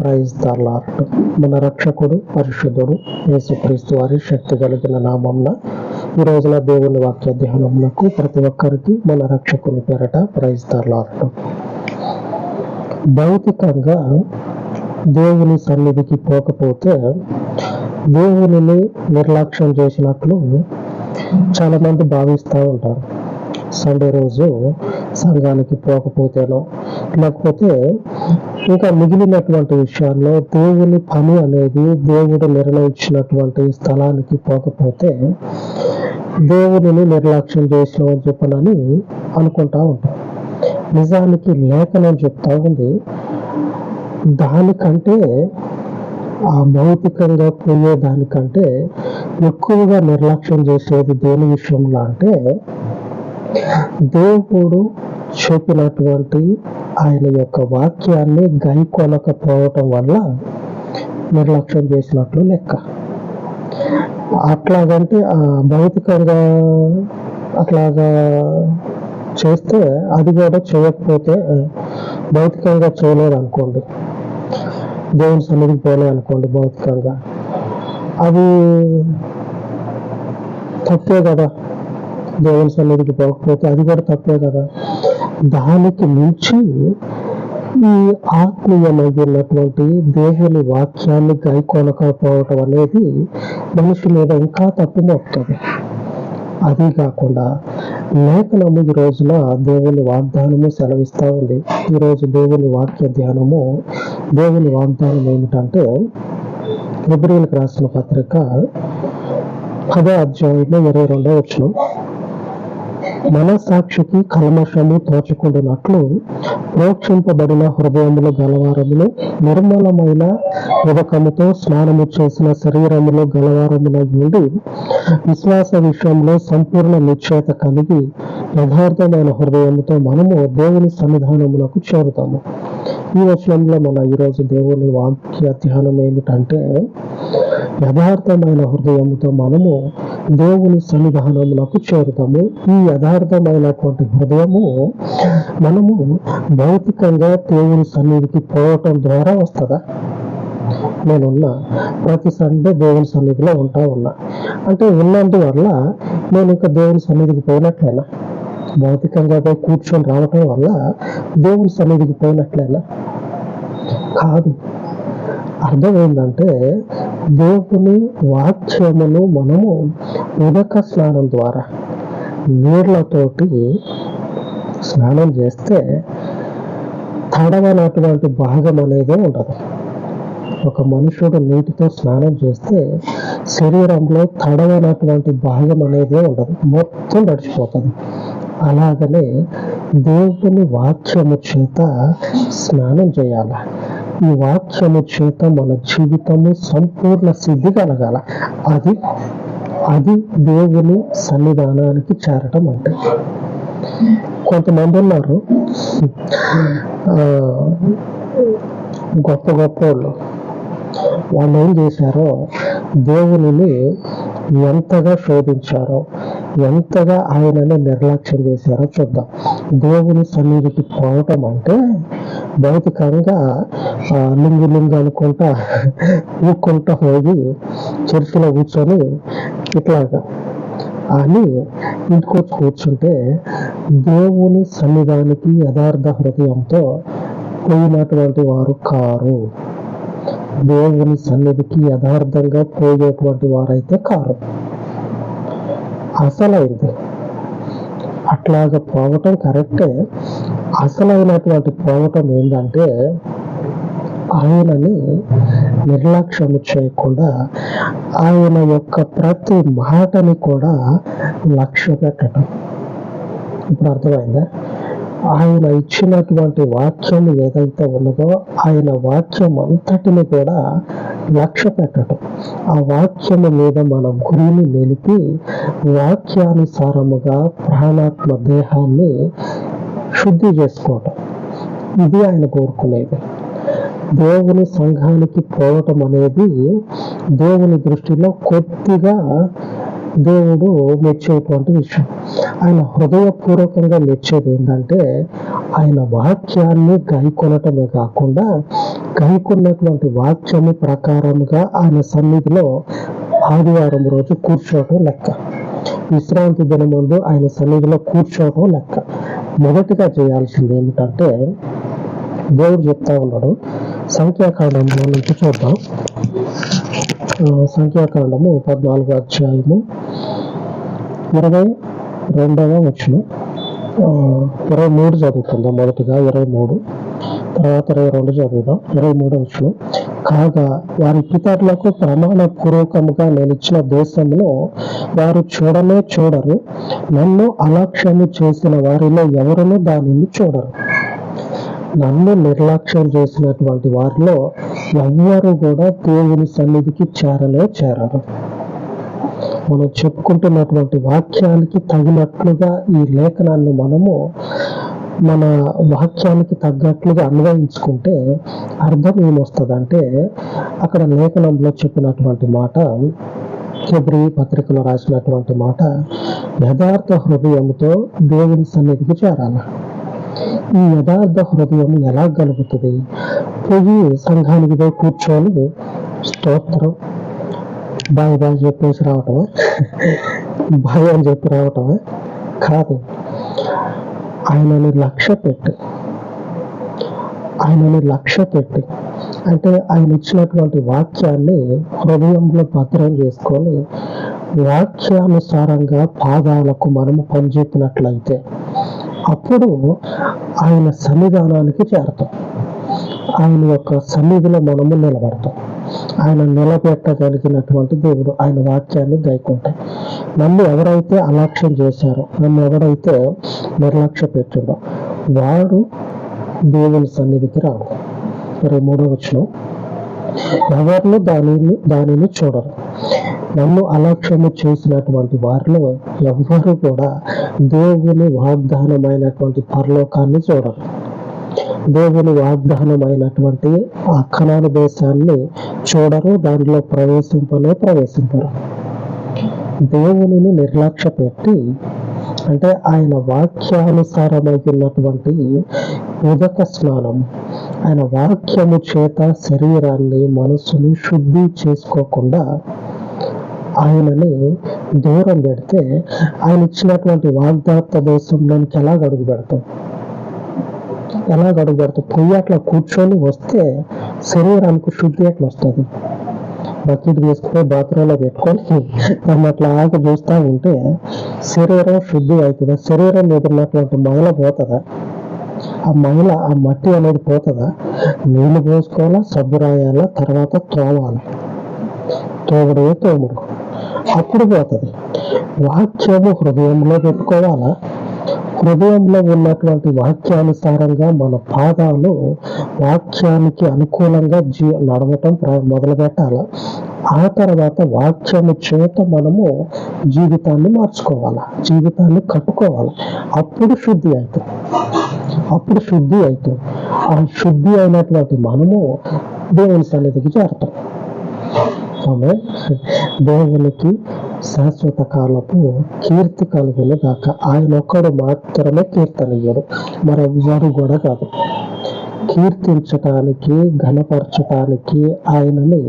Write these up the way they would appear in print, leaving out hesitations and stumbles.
Praise the lord. మన రక్షకుడు పరిశుద్ధుడు యేసుక్రీస్తు వారి శక్తి కలిగిన నామమున ఈ రోజున దేవుని వాక్య ధ్యానమునకు ప్రతి ఒక్కరికి మన రక్షకుని పేరట ప్రైజ్ ద లార్డ్. భౌతికంగా దేవుని సన్నిధికి పోకపోతే దేవునిని నిర్లక్ష్యం చేసినట్లు చాలా మంది భావిస్తూ ఉంటారు. సండే రోజు సంఘానికి పోకపోతేనో, లేకపోతే ఇంకా మిగిలినటువంటి విషయాల్లో దేవుని పని అనేది దేవుడు నిర్ణయించినటువంటి స్థలానికి పోకపోతే దేవునిని నిర్లక్ష్యం చేసినామని చెప్పనని అనుకుంటా ఉంటాం. నిజానికి లేఖనం చెప్తా ఉంది, దానికంటే ఆ భౌతికంగా పోయే దానికంటే ఎక్కువగా నిర్లక్ష్యం చేసేది దేని విషయంలో అంటే దేవుడు చెప్పినటువంటి ఆయన యొక్క వాక్యాన్ని గైకొనకపోవటం వల్ల నిర్లక్ష్యం చేసినట్లు లెక్క. అట్లాగంటే భౌతికంగా అట్లాగా చేస్తే అది కూడా చేయకపోతే, భౌతికంగా చేయలేదు అనుకోండి, దేవుని సన్నిధికి పోలే అనుకోండి, భౌతికంగా అది తప్పే కదా. దేవుని సన్నిధికి పోకపోతే అది కూడా తప్పే కదా. దానికి మించి ఈ ఆత్మీయమైనటువంటి దేవుని వాక్యాన్ని గైకొనకపోవటం అనేది మనిషి మీద ఇంకా తప్పు మోపుతుంది. అది కాకుండా లేఖనము ఈ రోజున దేవుని వాగ్దానము సెలవిస్తూ ఉంది. ఈరోజు దేవుని వాక్య ధ్యానము, దేవుని వాగ్దానం ఏమిటంటే హెబ్రీయులకు రాసిన పత్రిక 10వ అధ్యాయము 22వ వచనం, మనస్సాక్షికి కల్మషము తోచకుండానట్లు ప్రోక్షింపబడిన హృదయములు గలవారమును, నిర్మలమైన ఉదకముతో స్నానము చేసిన శరీరములో గలవారమున ఉండి విశ్వాస విషయంలో సంపూర్ణ నిశ్చయత కలిగి యథార్థమైన హృదయముతో మనము దేవుని సన్నిధానమునకు చేరుతాము. ఈ వచనంలో మన ఈరోజు దేవుని వాక్య ధ్యానం ఏమిటంటే, యథార్థమైన హృదయముతో మనము దేవుని సన్నిధానమునకు చేరుతాము. ఈ యథార్థమైనటువంటి హృదయము మనము భౌతికంగా దేవుని సన్నిధికి పోవటం ద్వారా వస్తుందా? నేనున్నా ప్రతి సండే దేవుని సన్నిధిలో ఉన్నా అంటే ఉన్నందువల్ల నేను ఇంకా దేవుని సన్నిధికి పోయినట్లేనా? భౌతికంగా పోయి కూర్చొని రావటం వల్ల దేవుని సన్నిధికి పోయినట్లేనా? కాదు. అర్థం ఏంటంటే, దేవుని వాక్యమును మనము ఉదక స్నానం ద్వారా నీళ్లతోటి స్నానం చేస్తే తడవనటువంటి భాగం అనేది ఉండదు. ఒక మనుషుడు నీటితో స్నానం చేస్తే శరీరంలో తడవనటువంటి భాగం అనేది ఉండదు, మొత్తం తడిచిపోతుంది. అలాగనే దేవుని వాక్యము చేత స్నానం చేయాల. ఈ వాక్యము చేత మన జీవితము సంపూర్ణ సిద్ధి కలగాల. అది దేవుని సన్నిధానానికి చేరటం అంటే. కొంతమంది ఉన్నారు గొప్ప వాళ్ళు ఏం చేశారో, దేవునిని ఎంతగా శోధించారో, ఎంతగా ఆయనని నిర్లక్ష్యం చేశారో చూద్దాం. దేవుని సన్నిధికి పోవటం అంటే భౌతికంగా లింగు అనుకుంటా ఊక్కుంటా పోయి చర్చిలో కూర్చొని ఇట్లాగా అని ఇంటికొచ్చి కూర్చుంటే దేవుని సన్నిధానికి యథార్థ హృదయంతో పోయినటువంటి వారు కారు. దేవుని సన్నిధికి యథార్థంగా పోయేటువంటి వారైతే కారు. అసలైంది అట్లాగా పోవటం కరెక్టే. అసలైనటువంటి పోవటం ఏంటంటే ఆయనని నిర్లక్ష్యం చేయకుండా ఆయన యొక్క ప్రతి మాటని కూడా లక్ష్య పెట్టడం. ఇప్పుడు అర్థమైందా? ఆయన ఇచ్చినటువంటి వాక్యం ఏదైతే ఉన్నదో ఆయన వాక్యం అంతటిని కూడా లక్ష్య పెట్టడం, ఆ వాక్యము మీద మనం గురిని నిలిపి వాక్యానుసారముగా ప్రాణాత్మ దేహాన్ని శుద్ధి చేసుకోవటం, ఇది ఆయన కోరుకునేది. దేవుని సంఘానికి పోవటం అనేది దేవుని దృష్టిలో కొద్దిగా దేవుడు మెచ్చేటువంటి విషయం. ఆయన హృదయపూర్వకంగా మెచ్చేది ఏంటంటే ఆయన వాక్యాన్ని గైకొనటమే కాకుండా గైకున్నటువంటి వాక్యము ప్రకారముగా ఆయన సన్నిధిలో ఆదివారం రోజు కూర్చోవటం లెక్క. విశ్రాంతి దినమందు ఆయన సన్నిధిలో కూర్చోవటం లెక్క. మొదటిగా చేయాల్సింది ఏమిటంటే, దేవుడు చెప్తా ఉన్నాడు, సంఖ్యాకాండంలో నుంచి చూద్దాం. సంఖ్యాకాండము 14వ అధ్యాయము 22వ వచనం, 23 చదువుకుందాం. మొదటిగా 23, తర్వాత 22 చదువుదాం. 23వ వచనం, కాగా వారి పితరులకు ప్రమాణపూర్వకముగా నేను ఇచ్చిన దేశమును వారు చూడనే చూడరు, నన్ను అలక్ష్యము చేసిన వారిలో ఎవరునూ దానిని చూడరు. నన్ను నిర్లక్ష్యం చేసినటువంటి వారిలో ఎవ్వరు కూడా దేవుని సన్నిధికి చేరరు. మనం చెప్పుకుంటున్నటువంటి వాక్యానికి తగినట్లుగా ఈ లేఖనాన్ని మనము మన వాక్యానికి తగ్గట్లుగా అన్వయించుకుంటే అర్థం ఏమొస్తుందంటే, అక్కడ లేఖనంలో చెప్పినటువంటి మాట, హెబ్రీ పత్రికలో రాసినటువంటి మాట, యథార్థ హృదయంతో దేవుని సన్నిధికి చేరాలి. ఈ యథార్థ హృదయం ఎలా కలుగుతుంది? పోయి సంఘానికి పోయి కూర్చొని స్తోత్రం బాయ్ బాయ్ చెప్పేసి రావటమా? బాయ్ అని చెప్పి రావటమా? కాదు. ఆయనని లక్ష్య పెట్టి అంటే ఆయన ఇచ్చినటువంటి వాక్యాన్ని హృదయంలో భద్రం చేసుకొని వాక్యానుసారంగా పాదాలకు మనము పనిచేపినట్లయితే అప్పుడు ఆయన సన్నిధానానికి చేరతాం. ఆయన యొక్క సన్నిధిలో మనము నిలబడతాం. ఆయన నిలబెట్టగలిగినటువంటి దేవుడు. ఆయన వాక్యాన్ని గైకుంటాయి. నన్ను ఎవరైతే అలక్ష్యం చేశారో, నన్ను ఎవరైతే నిర్లక్ష్య పెట్టిండో వాడు దేవుని సన్నిధికి రాడు. 23వ వచనం, ఎవరిని దానిని చూడరు. నన్ను అలక్ష్యము చేసినటువంటి వారిలో ఎవ్వరు కూడా దేవుని వాగ్దానమైనటువంటి పరలోకాన్ని చూడరు. దేవుని వాగ్దానమైనటువంటి ఆ కనాను దేశాన్ని చూడరు, దానిలో ప్రవేశింపరు. దేవునిని నిర్లక్ష్య పెట్టి, అంటే ఆయన వాక్యానుసారమైనటువంటి ఉదక స్నానం, ఆయన వాక్యము చేత శరీరాన్ని మనస్సుని శుద్ధి చేసుకోకుండా ఆయనని దూరం పెడితే ఆయన ఇచ్చినటువంటి వాగ్దాత్త దేశంలోనికి ఎలా అడుగు పెడతాం? పొయ్యి అట్లా కూర్చొని వస్తే శరీరానికి శుద్ధి ఎట్లా వస్తుంది? బకెట్ తీసుకుని బాత్రూంలో పెట్టుకొని దాన్ని అట్లా ఆగి చూస్తూ ఉంటే శరీరం శుద్ధి అవుతుందా? శరీరం మీద ఉన్నటువంటి మైల పోతుందా? ఆ మట్టి అనేది పోతుందా? నీళ్లు పోసుకోవాలా, సబ్బు రాయాలా, తర్వాత తోముడు అప్పుడు పోతుంది. వాక్యము హృదయంలో పెట్టుకోవాలా. హృదయంలో ఉన్నటువంటి వాక్యానుసారంగా మన పాదాలు వాక్యానికి అనుకూలంగా నడవటం మొదలు పెట్టాలా. ఆ తర్వాత వాక్యము చేత మనము జీవితాన్ని మార్చుకోవాలా, జీవితాన్ని కట్టుకోవాలి. అప్పుడు శుద్ధి అవుతుంది. ఆ శుద్ధి అయినటువంటి మనము దేవుని సన్నిధికి చేరతాం. దేవునికి శాశ్వత కాలపు కీర్తి కలుగును గాక. ఆయన ఒక్కడు మాత్రమే కీర్తనీయుడు, మరెవ్వరు కూడా కాదు. కీర్తించటానికి, ఘనపరచటానికి, ఆయనని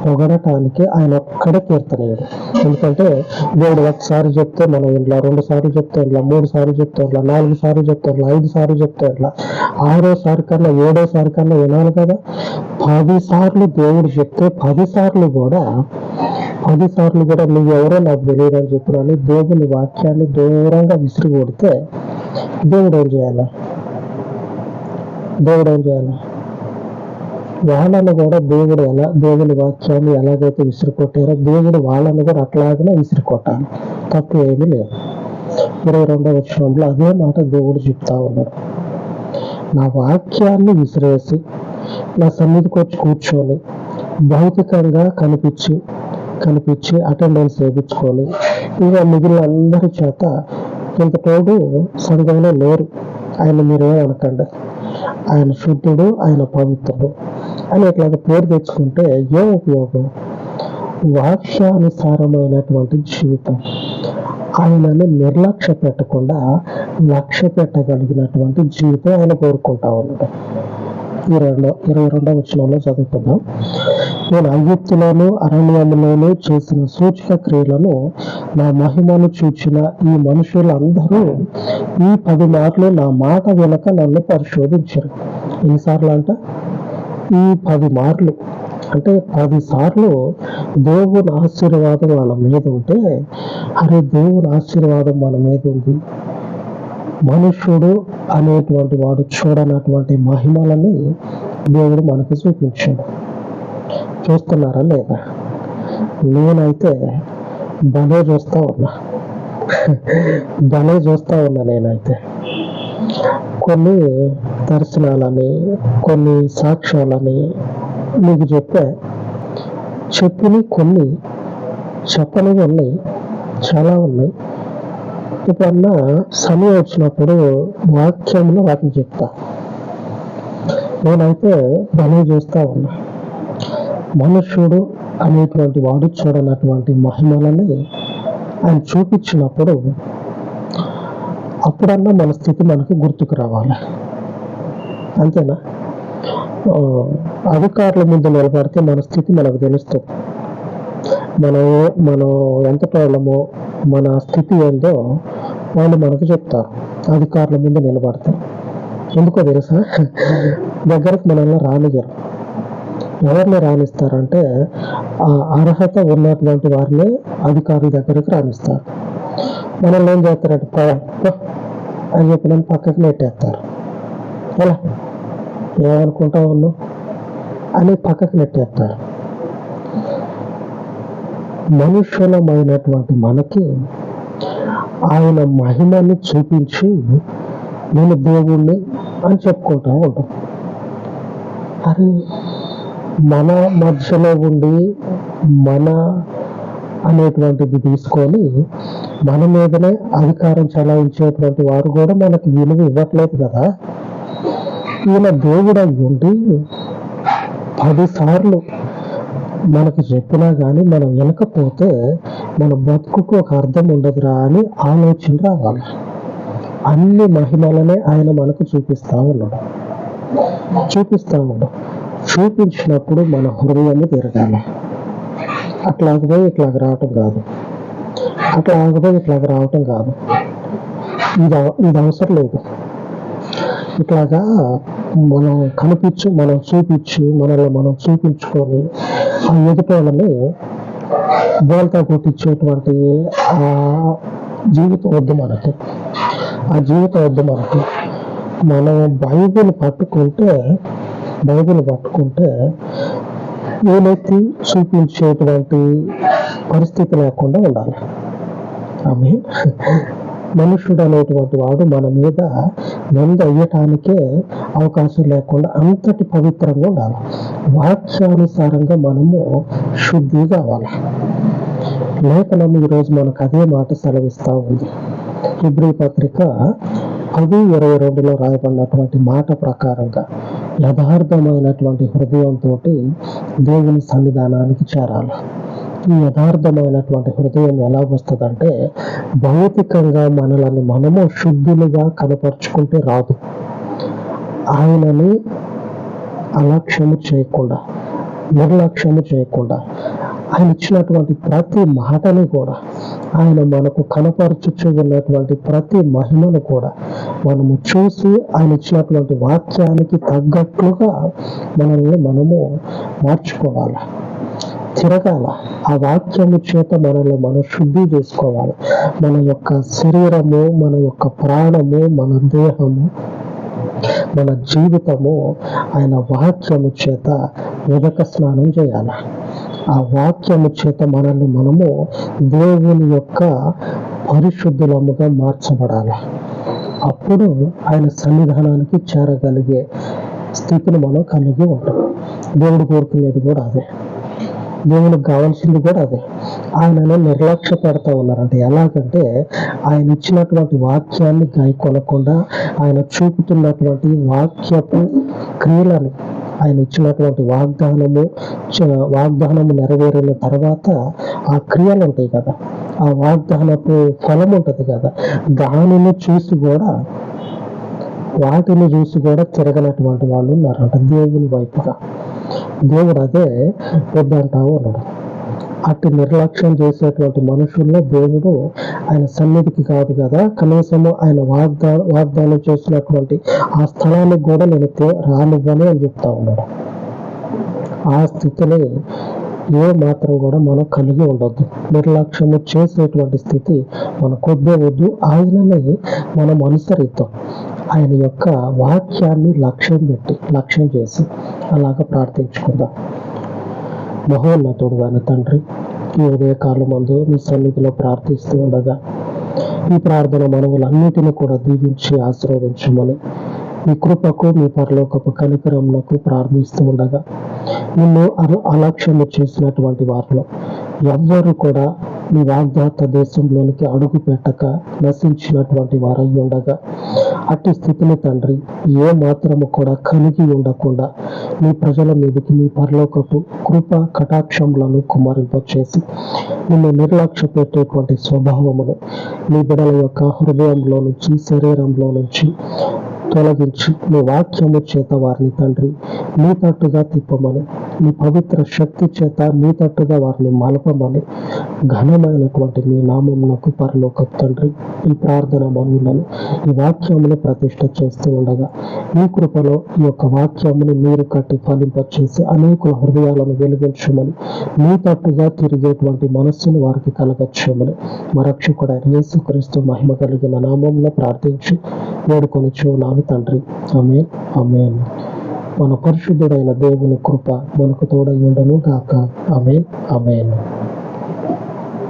పొగడటానికి ఆయన ఒక్కడే కీర్తనీయుడు. ఎందుకంటే దేవుడు ఒకసారి చెప్తే మనం ఇంట్లో, 2 సార్లు చెప్తే ఇంట్లో, 3 సార్లు చెప్తే ఇంట్లో, 4 సార్లు చెప్తే ఇంట్లో, 5 సార్లు చెప్తే ఇంట్లో, 6వ సారి కన్నా 7వ సారి కన్నా వినాలి కదా. 10 సార్లు దేవుడు చెప్తే 10 సార్లు కూడా నువ్వెవరో నాకు తెలియదు అని చెప్పినని దేవుని వాక్యాన్ని దూరంగా విసిరి కొడితే దేవుడు ఏం చేయాలి? వాళ్ళను కూడా దేవుని వాక్యాన్ని ఎలాగైతే విసిరికొట్టారో దేవుడు వాళ్ళను కూడా అట్లాగనే విసిరికొట్టాలి. తప్పు ఏమీ లేదు. 22వ వచనంలో అదే మాట దేవుడు చెప్తా ఉన్నాడు. నా వాక్యాన్ని విసిరేసి నా సన్నిధికి వచ్చి కూర్చొని భౌతికంగా కనిపించి అటెండెన్స్ వేయించుకొని ఇంకా మిగిలిన అందరి చేత ఇంత తోడు సంఘంలో లేరు, ఆయన మీరేమనకండి, ఆయన శుద్ధుడు, ఆయన పవిత్రుడు అని ఇట్లాగ పేరు తెచ్చుకుంటే ఏం ఉపయోగం? వాక్యానుసారమైనటువంటి జీవితం, ఆయనని నిర్లక్ష్య పెట్టకుండా లక్ష్య పెట్టగలిగినటువంటి జీవితం ఆయన కోరుకుంటా ఉన్నాడు. 22వ వచనంలో చదువుకుందాం. నేను ఐగుప్తులోను అరణ్యములోను చేసిన సూచక క్రియలను నా మహిమను చూచిన ఈ మనుషులందరూ ఈ 10 మార్లు నా మాట వెనక నన్ను పరిశోధించారు. ఎన్నిసార్లు అంట? ఈ 10 మార్లు అంటే 10 సార్లు దేవుని ఆశీర్వాదం వాళ్ళ మీద ఉంటే, అరే దేవుని ఆశీర్వాదం మన మీద ఉంది, మనుష్యుడు అనేటువంటి వాడు చూడనటువంటి మహిమలని దేవుడు మనకు చూపించాడు. చూస్తున్నారా లేదా? నేనైతే భలే చూస్తా ఉన్నా నేనైతే కొన్ని దర్శనాలని, కొన్ని సాక్ష్యాలని మీకు చెప్పిన కొన్ని చెప్పనివి ఉన్నాయి, చాలా ఉన్నాయి. ఎప్పుడన్నా సమయం వచ్చినప్పుడు వాక్యంలో వాటిని చెప్తా. నేనైతే భలే చూస్తా ఉన్నా. మనుష్యుడు అనేటువంటి వాడు చూడనటువంటి మహిమలని ఆయన చూపించినప్పుడు అప్పుడన్నా మన స్థితి మనకు గుర్తుకు రావాలి. అంతేనా? అధికారుల ముందు నిలబడితే మన స్థితి మనకు తెలుస్తుంది. మనం ఎంత వాళ్ళమో, మన స్థితి ఏందో వాళ్ళు మనకు చెప్తారు అధికారుల ముందు నిలబడితే. ఎందుకో తెలుసా? దగ్గరకు మనల్ని రానియరు. ఎవరిని రాణిస్తారంటే ఆ అర్హత ఉన్నటువంటి వారిని అధికారుల దగ్గరికి రాణిస్తారు. మనల్ని ఏం చేస్తారంటే అని చెప్పి నన్ను పక్కకి నెట్టేస్తారు. ఎలా ఏమనుకుంటా ఉన్నావు అని పక్కకి నెట్టేస్తారు. మనుష్యులమైనటువంటి మనకి ఆయన మహిమని చూపించి నేను దేవుణ్ణి అని చెప్పుకుంటా ఉంటాం. అది మన మధ్యలో ఉండి మన అనేటువంటిది తీసుకొని మన మీదనే అధికారం చలాయించేటువంటి వారు కూడా మనకి విలువ ఇవ్వట్లేదు కదా. ఈయన దేవుడు ఉండి 10 సార్లు మనకు చెప్పినా కానీ మనం వినకపోతే మన బతుకుకు ఒక అర్థం ఉండదురా అని ఆలోచన రావాలి. అన్ని మహిమలనే ఆయన మనకు చూపిస్తా ఉన్నాడు. చూపించినప్పుడు మన హృదయాన్ని తిరగాలి. అట్లాగపోయి ఇట్లాగ రావటం కాదు. ఇది అవసరం లేదు. ఇట్లాగా మనం చూపించి మనల్ని మనం చూపించుకొని ఆ ఎదుటోళ్ళని బోల్తా కొట్టించేటువంటి ఆ జీవితం వద్దు మనకి. మనం బైబిల్ పట్టుకుంటే వీలెత్తి చూపించేటువంటి పరిస్థితి లేకుండా ఉండాలి. ఆమె మనుషుడు అనేటువంటి వాడు మన మీద నింద అయ్యటానికే అవకాశం లేకుండా అంతటి పవిత్రంగా ఉండాలి. వాక్యానుసారంగా మనము శుద్ధి కావాలి. లేఖనం ఈరోజు మనకు అదే మాట సెలవిస్తూ ఉంది. హెబ్రీ పత్రిక 10:22లో రాయబడినటువంటి మాట ప్రకారంగా యథార్థమైనటువంటి హృదయంతో దేవుని సన్నిధానానికి చేరాలి. ఈ యథార్థమైనటువంటి హృదయం ఎలా వస్తుందంటే భౌతికంగా మనల్ని మనము శుద్ధులుగా కనపరుచుకుంటే రాదు. ఆయనని నిర్లక్ష్యము చేయకుండా ఆయన ఇచ్చినటువంటి ప్రతి మాటని కూడా, ఆయన మనకు కనపరుచుచు ఉన్నటువంటి ప్రతి మహిమను కూడా మనము చూసి ఆయన ఇచ్చినటువంటి వాక్యానికి తగ్గట్లుగా మనల్ని మనము మార్చుకోవాలి, తిరగాల. ఆ వాక్యము చేత మనల్ని మనం శుద్ధి చేసుకోవాలి. మన యొక్క శరీరము, మన యొక్క ప్రాణము, మన దేహము, మన జీవితము ఆయన వాక్యము చేత ఉదక స్నానం చేయాలి. ఆ వాక్యము చేత మనల్ని మనము దేవుని యొక్క పరిశుద్ధులముగా మార్చబడాలి. అప్పుడు ఆయన సన్నిధానానికి చేరగలిగే స్థితిని మనం కలిగి ఉంటాం. దేవుడు కోరుకునేది కూడా అదే, దేవునికి కావాల్సింది కూడా అదే. ఆయనను నిర్లక్ష్య పెడతా ఉన్నారంటే ఎలాగంటే ఆయన ఇచ్చినటువంటి వాక్యాన్ని గాయకొనకుండా, ఆయన చూపుతున్నటువంటి వాక్యపు క్రియలని, ఆయన ఇచ్చినటువంటి వాగ్దానము నెరవేరిన తర్వాత ఆ క్రియలు ఉంటాయి కదా, ఆ వాగ్దానపు ఫలం ఉంటుంది కదా, దానిని చూసి కూడా వాటిని చూసి కూడా తిరగనటువంటి వాళ్ళు ఉన్నారంట దేవుని వైపుగా. దేవుడు అదే వద్దంటావు అన్నాడు. అట్టి నిర్లక్ష్యం చేసేటువంటి మనుషుల్లో దేవుడు ఆయన సన్నిధికి కాదు కదా, కనీసము ఆయన వాగ్దానం చేసినటువంటి ఆ స్థలానికి కూడా నేను రానివ్వని అని చెప్తా ఉన్నాడు. ఆ స్థితిని ఏ మాత్రం కూడా మనం కలిగి ఉండొద్దు. నిర్లక్ష్యము చేసేటువంటి స్థితి మనకొద్దే వద్దు. ఆయనని మనం అనుసరిద్దాం. ఆయన యొక్క వాక్యాన్ని లక్ష్యం చేసి అలాగ ప్రార్థించుకుందాం. మహోన్నతుడు అయిన తండ్రి, ఈ ఉదయకాలం మందు మీ సన్నిధిలో ప్రార్థిస్తూ ఉండగా ఈ ప్రార్థన మనవులన్నిటిని కూడా దీవించి ఆశీర్వదించమని మీ కృపకు మీ పరలోకపు కనికరమునకు ప్రార్థిస్తూ ఉండగా, నిన్ను అలక్ష్యము చేసినటువంటి వారిలో ఎవ్వరు కూడా మీ వాగ్దాత దేశంలోనికి అడుగు పెట్టక నశించినటువంటి వారై ఉండగా, అట్టి స్థితిని తండ్రి ఏ మాత్రము కూడా కలిగి ఉండకుండా మీ ప్రజల మీదకి మీ పరలోకపు కృప కటాక్షములను కుమ్మరింపచేసి నిన్ను నిర్లక్ష్య పెట్టేటువంటి స్వభావమును మీ బిడ్డల యొక్క హృదయంలో నుంచి శరీరంలో నుంచి తొలగించి మీ వాక్యము చేత వారిని తండ్రి మీ తట్టుగా తిప్పమని, మీ పవిత్ర శక్తి చేత మీ తట్టుగా వారిని మలపమని ఘనమైనటువంటి మీ నామమునకు పరలోకపు తండ్రి ఈ ప్రార్థన మనవులను ఈ వాక్యమును ప్రతిష్ఠ చేస్తూ ఉండగా మీ కృపలో ఈ యొక్క వాక్యమును మీరు కట్టి ఫలింపచేసి అనేకుల హృదయాలను వెలిగించమని, మీ తట్టుగా తిరిగేటువంటి మనస్సును వారికి కలగచ్చేయమని మా రక్షకుడైన యేసుక్రీస్తు మహిమ కలిగిన నామములో ప్రార్థించి వేడుకొనుచున్నాను తండ్రి. ఆమేన్, ఆమేన్. మన పరిశుద్ధుడైన దేవుని కృప మనకు తోడై ఉండును గాక. ఆమేన్, ఆమేన్.